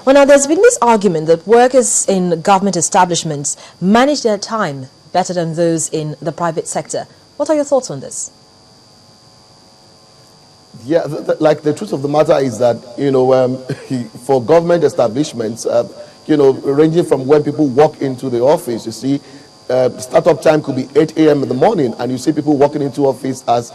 Well, now there's been this argument that workers in government establishments manage their time better than those in the private sector. What are your thoughts on this? Yeah, like the truth of the matter is that, for government establishments, ranging from when people walk into the office, you see, startup time could be 8 a.m. in the morning, and you see people walking into office as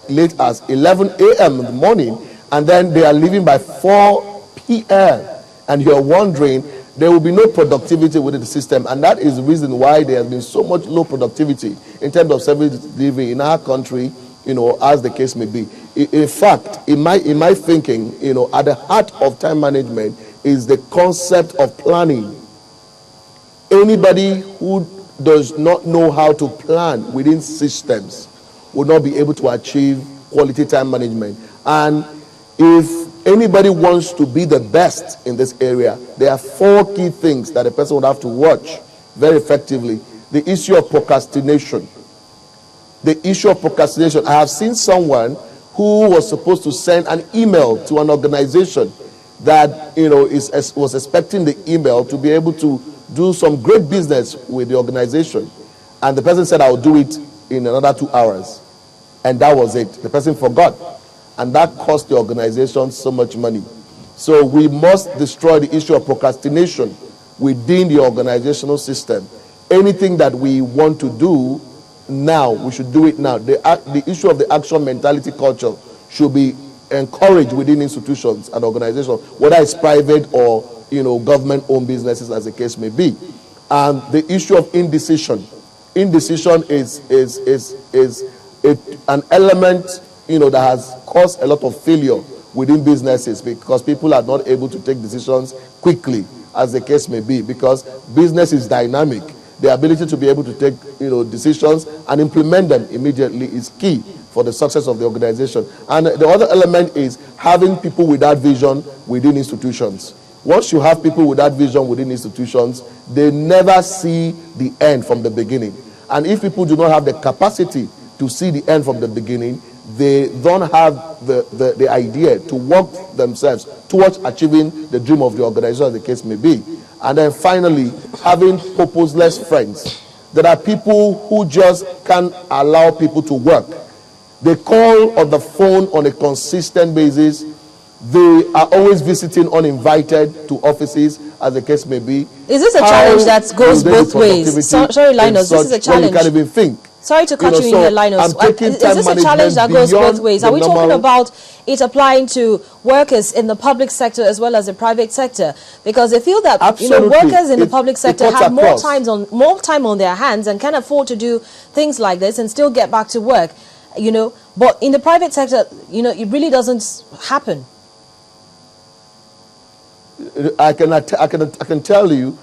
late as 11 a.m. in the morning, and then they are leaving by 4 p.m. And you're wondering, there will be no productivity within the system, and that is the reason why there has been so much low productivity in terms of service delivery in our country, as the case may be. In fact, in my thinking, at the heart of time management is the concept of planning. Anybody who does not know how to plan within systems will not be able to achieve quality time management. And if anybody wants to be the best in this area, there are 4 key things that a person would have to watch very effectively. The issue of procrastination. The issue of procrastination. I have seen someone who was supposed to send an email to an organization that was expecting the email to be able to do some great business with the organization, and the person said, "I'll do it in another 2 hours," and that was it. The person forgot, and that cost the organization so much money. So we must destroy the issue of procrastination within the organizational system. Anything that we want to do now, we should do it now. The issue of the action mentality culture should be encouraged within institutions and organizations, whether it's private or government-owned businesses, as the case may be. And the issue of indecision. Indecision is an element that has caused a lot of failure within businesses, because people are not able to take decisions quickly, as the case may be, because business is dynamic. The ability to be able to take decisions and implement them immediately is key for the success of the organization. And the other element is having people with that vision within institutions. Once you have people with that vision within institutions, they never see the end from the beginning. And if people do not have the capacity to see the end from the beginning, they don't have the idea to work themselves towards achieving the dream of the organization, as the case may be. And then finally, having purposeless friends. There are people who just can't allow people to work. They call on the phone on a consistent basis. They are always visiting uninvited to offices, as the case may be. Is this a challenge that goes both ways? Sorry, Linus, this is a challenge. You can't even think. Sorry to cut you in here, Linus. Is this a challenge that goes both ways? Are we talking about it applying to workers in the public sector as well as the private sector? Because they feel that workers in the public sector have more time on their hands and can afford to do things like this and still get back to work. But in the private sector, it really doesn't happen. I can tell you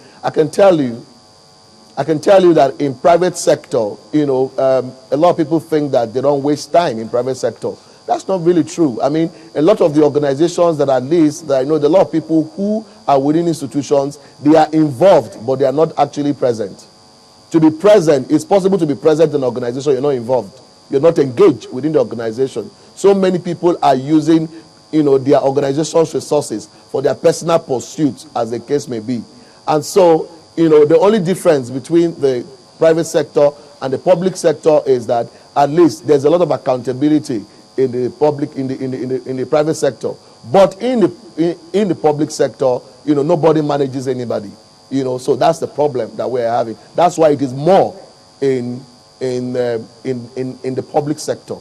that in private sector, a lot of people think that they don't waste time in private sector. That's not really true. I mean, a lot of the organizations that at least that I know, there are a lot of people who are within institutions, they are involved, but they are not actually present. To be present, it's possible to be present in an organization, you're not involved. You're not engaged within the organization. So many people are using, their organization's resources for their personal pursuits, as the case may be. And so, the only difference between the private sector and the public sector is that at least there's a lot of accountability in the private sector. But in the public sector, nobody manages anybody. So that's the problem that we're having. That's why it is more in the public sector.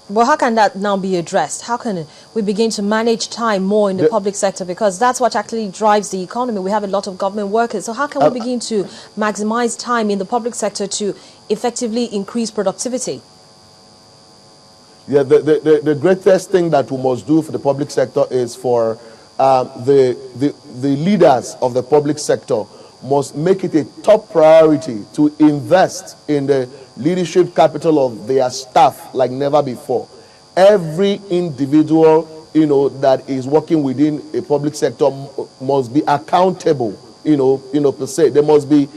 Well, how can that now be addressed? How can we begin to manage time more in the public sector? Because that's what actually drives the economy. We have a lot of government workers. So how can we begin to maximize time in the public sector to effectively increase productivity? Yeah, the greatest thing that we must do for the public sector is for the leaders of the public sector must make it a top priority to invest in the leadership capital of their staff like never before. Every individual, that is working within a public sector must be accountable, per se. There must be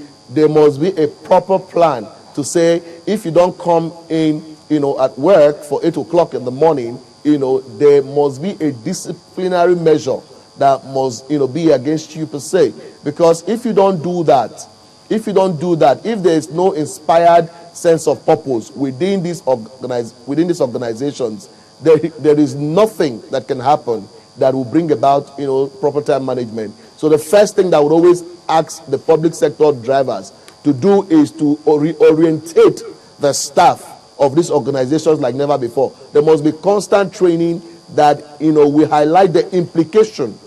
a proper plan to say, if you don't come in, at work for 8 o'clock in the morning, there must be a disciplinary measure that must, be against you per se. Because if you don't do that, if there is no inspired sense of purpose within these organizations, there is nothing that can happen that will bring about, proper time management. So the first thing that I would always ask the public sector drivers to do is to reorientate the staff of these organizations like never before. There must be constant training that, we highlight the implication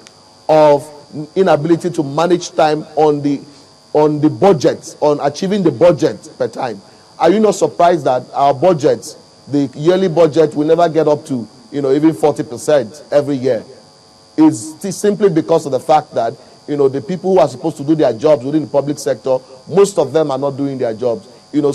of inability to manage time on the budget, on achieving the budget per time. Are you not surprised that our budgets, the yearly budget, will never get up to, even 40% every year? It's simply because of the fact that, the people who are supposed to do their jobs within the public sector, most of them are not doing their jobs.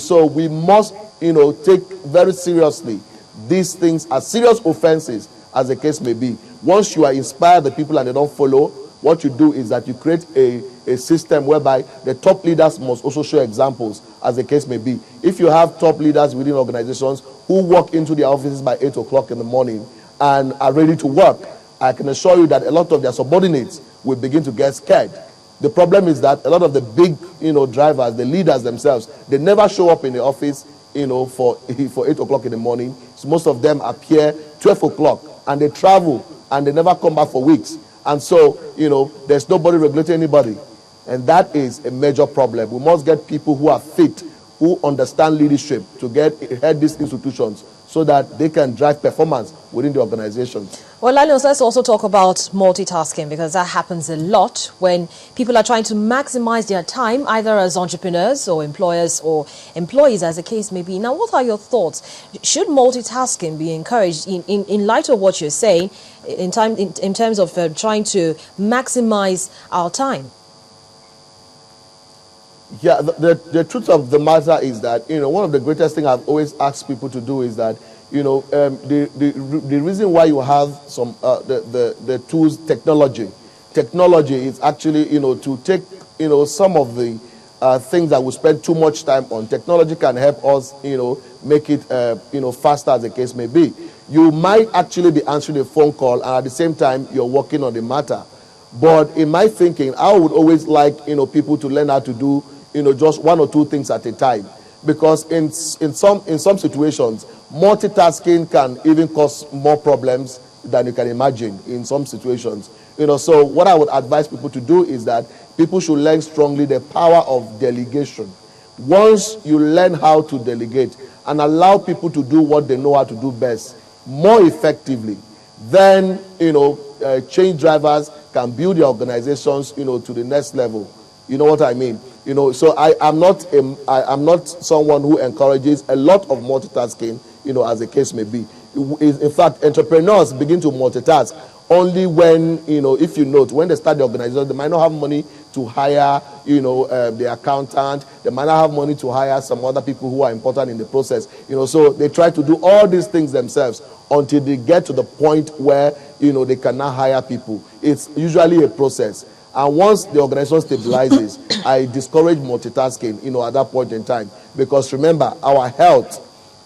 So we must, take very seriously these things as serious offenses as the case may be. Once you are inspired the people and they don't follow, what you do is that you create a system whereby the top leaders must also show examples as the case may be. If you have top leaders within organizations who walk into their offices by 8 o'clock in the morning and are ready to work, I can assure you that a lot of their subordinates will begin to get scared. The problem is that a lot of the big, drivers, the leaders themselves, they never show up in the office, for 8 o'clock in the morning. So most of them appear 12 o'clock and they travel and they never come back for weeks. And so, there's nobody regulating anybody. And that is a major problem. We must get people who are fit, who understand leadership to head these institutions so that they can drive performance within the organizations. Well, Linus, let's also talk about multitasking, because that happens a lot when people are trying to maximize their time, either as entrepreneurs or employers or employees, as the case may be. Now, what are your thoughts? Should multitasking be encouraged in light of what you're saying, in terms of trying to maximize our time? Yeah, the truth of the matter is that, one of the greatest things I've always asked people to do is that, the reason why you have some, the tools, technology is actually, to take, some of the things that we spend too much time on. Technology can help us, make it, faster as the case may be. You might actually be answering a phone call and at the same time you're working on the matter. But in my thinking, I would always like, people to learn how to do, just one or two things at a time. Because in some situations, multitasking can even cause more problems than you can imagine in some situations. So what I would advise people to do is that people should learn strongly the power of delegation. Once you learn how to delegate and allow people to do what they know how to do best more effectively, then, change drivers can build their organizations, to the next level. You know what I mean? So I'm not someone who encourages a lot of multitasking, as the case may be. In fact, entrepreneurs begin to multitask only when, if you note, when they start the organization, they might not have money to hire, the accountant. They might not have money to hire some other people who are important in the process. So they try to do all these things themselves until they get to the point where, they cannot hire people. It's usually a process. And once the organization stabilizes, I discourage multitasking, at that point in time. Because remember, our health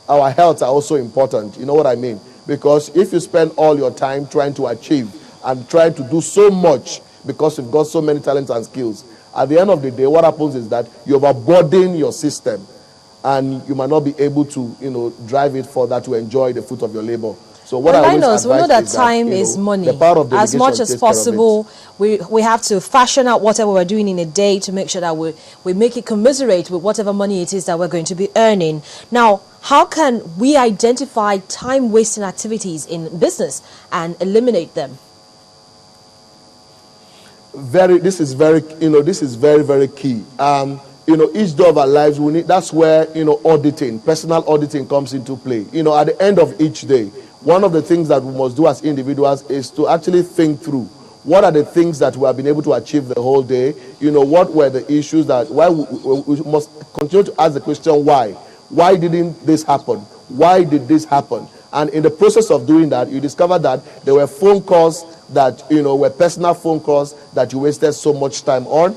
are also important. You know what I mean? Because if you spend all your time trying to achieve and trying to do so much because you've got so many talents and skills, at the end of the day, what happens is that you overburden your system and you might not be able to, drive it further to enjoy the fruit of your labor. So what I always advise we know that time is money. As much as possible, we have to fashion out whatever we're doing in a day to make sure that we make it commiserate with whatever money it is that we're going to be earning. Now, how can we identify time-wasting activities in business and eliminate them? This is very, very key. Each day of our lives, that's where, auditing, personal auditing comes into play. At the end of each day, one of the things that we must do as individuals is to actually think through what are the things that we have been able to achieve the whole day. What were the issues why we must continue to ask the question, why? Why didn't this happen? Why did this happen? And in the process of doing that, you discover that there were phone calls that, were personal phone calls that you wasted so much time on.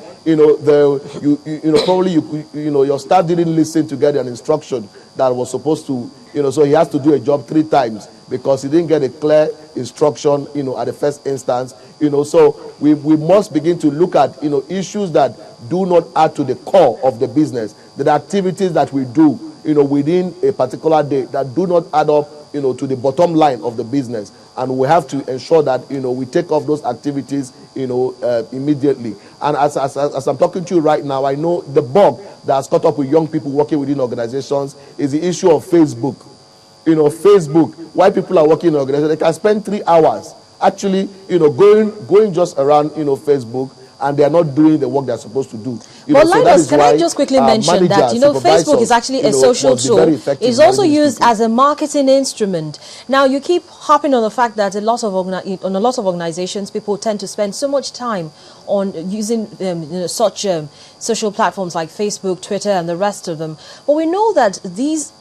Probably your staff didn't listen to get an instruction that was supposed to, So he has to do a job 3 times because he didn't get a clear instruction, at the first instance. So we must begin to look at, issues that do not add to the core of the business, the activities that we do, within a particular day that do not add up, to the bottom line of the business. And we have to ensure that, we take off those activities, immediately. And as I'm talking to you right now, I know the bug that has caught up with young people working within organizations is the issue of Facebook. Facebook, why people are working in organizations, they can spend 3 hours actually, going just around, Facebook, and they are not doing the work they are supposed to do. Well, Linus, can I just quickly mention that, Facebook is actually a social tool. It's also used as a marketing instrument. Now, you keep harping on the fact that a lot of organizations, people tend to spend so much time on using such social platforms like Facebook, Twitter, and the rest of them. But we know that these,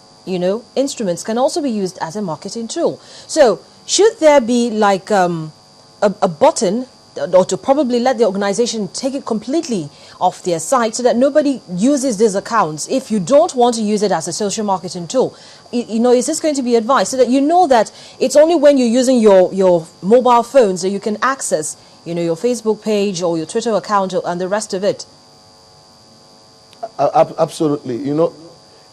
instruments can also be used as a marketing tool. So, should there be like a button, or to probably let the organization take it completely off their site so that nobody uses these accounts if you don't want to use it as a social marketing tool? Is this going to be advised so that that it's only when you're using your mobile phones that you can access, your Facebook page or your Twitter account and the rest of it? Absolutely.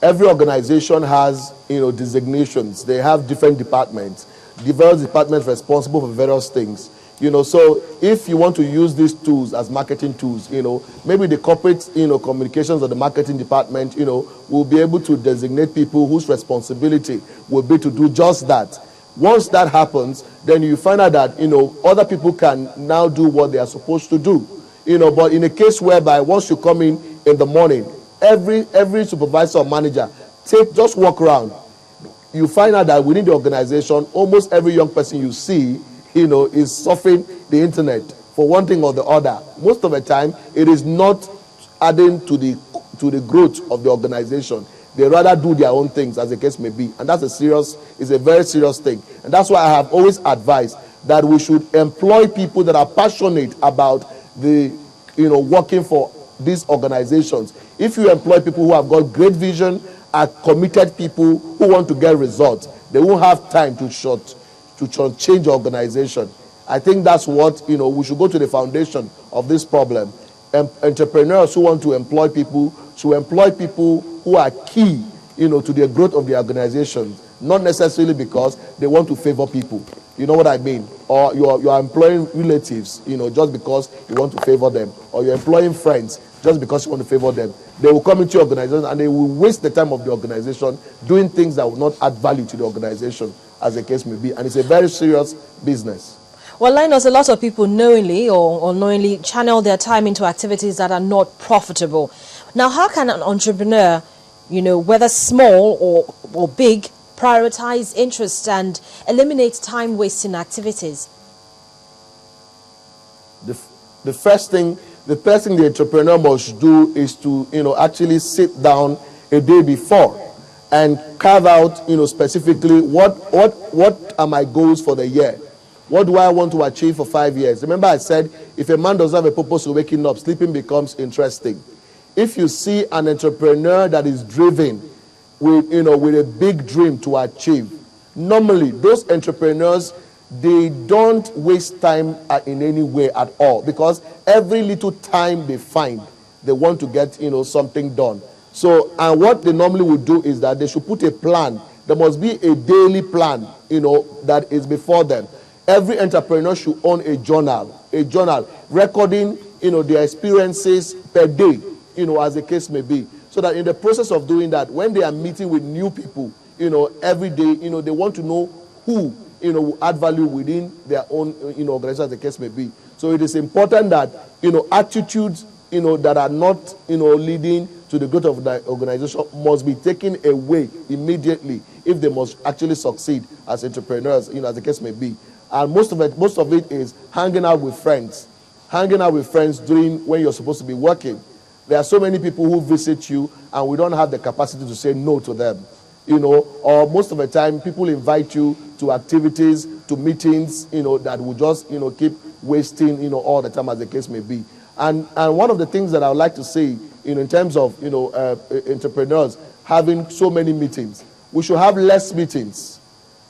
Every organization has, designations. They have different departments. Diverse departments responsible for various things. So if you want to use these tools as marketing tools, maybe the corporate, communications or the marketing department, will be able to designate people whose responsibility will be to do just that. Once that happens, then you find out that, other people can now do what they are supposed to do. But in a case whereby once you come in the morning, every supervisor or manager, just walk around. You find out that within the organization, almost every young person you see, is surfing the internet for one thing or the other. Most of the time, it is not adding to the growth of the organization. They rather do their own things, as the case may be. And that's a very serious thing. And that's why I have always advised that we should employ people that are passionate about working for these organizations. If you employ people who have got great vision, are committed people who want to get results, they won't have time to change the organization. I think that's what, we should go to the foundation of this problem. Entrepreneurs who want to employ people should employ people who are key, to the growth of the organization, not necessarily because they want to favor people. You know what I mean? Or you're employing relatives, just because you want to favor them. Or you're employing friends just because you want to favor them. They will come into your organization and they will waste the time of the organization doing things that will not add value to the organization, as the case may be. And it's a very serious business. Well, Linus, a lot of people knowingly or unknowingly channel their time into activities that are not profitable. Now, how can an entrepreneur, whether small or big, prioritize interests and eliminate time-wasting activities? The first thing the entrepreneur must do is to, actually sit down a day before and carve out, specifically what are my goals for the year? What do I want to achieve for 5 years? Remember I said, if a man doesn't have a purpose of waking up, sleeping becomes interesting. If you see an entrepreneur that is driven with a big dream to achieve, normally those entrepreneurs, they don't waste time in any way at all, because every little time they find, they want to get, something done. So, and what they normally would do is that they should put a plan. There must be a daily plan, that is before them. Every entrepreneur should own a journal recording, their experiences per day, as the case may be. So that in the process of doing that, when they are meeting with new people, every day, they want to know who, will add value within their own, organization, as the case may be. So it is important that, attitudes, that are not, leading to the growth of the organization must be taken away immediately if they must actually succeed as entrepreneurs, as the case may be. And most of it is hanging out with friends during when you're supposed to be working. There are so many people who visit you and we don't have the capacity to say no to them. Or most of the time people invite you to activities, to meetings, that will just, keep wasting, all the time, as the case may be. And one of the things that I would like to say, in terms of, entrepreneurs having so many meetings, we should have less meetings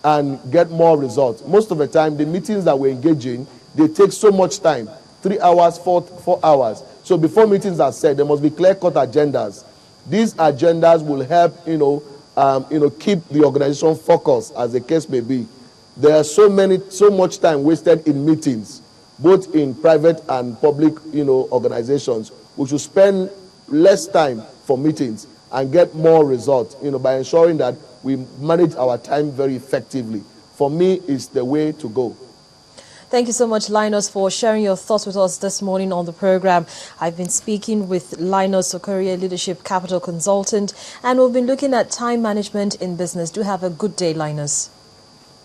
and get more results. Most of the time, the meetings that we engage in, they take so much time, 3 hours, 4 hours. So before meetings are set, there must be clear-cut agendas. These agendas will help, keep the organization focused, as the case may be. There are so much time wasted in meetings, both in private and public, organizations. We should spend less time for meetings and get more results, by ensuring that we manage our time very effectively. For me, it's the way to go. Thank you so much, Linus, for sharing your thoughts with us this morning on the program. I've been speaking with Linus Okorie, Leadership Capital Consultant, and we've been looking at time management in business. Do have a good day, Linus.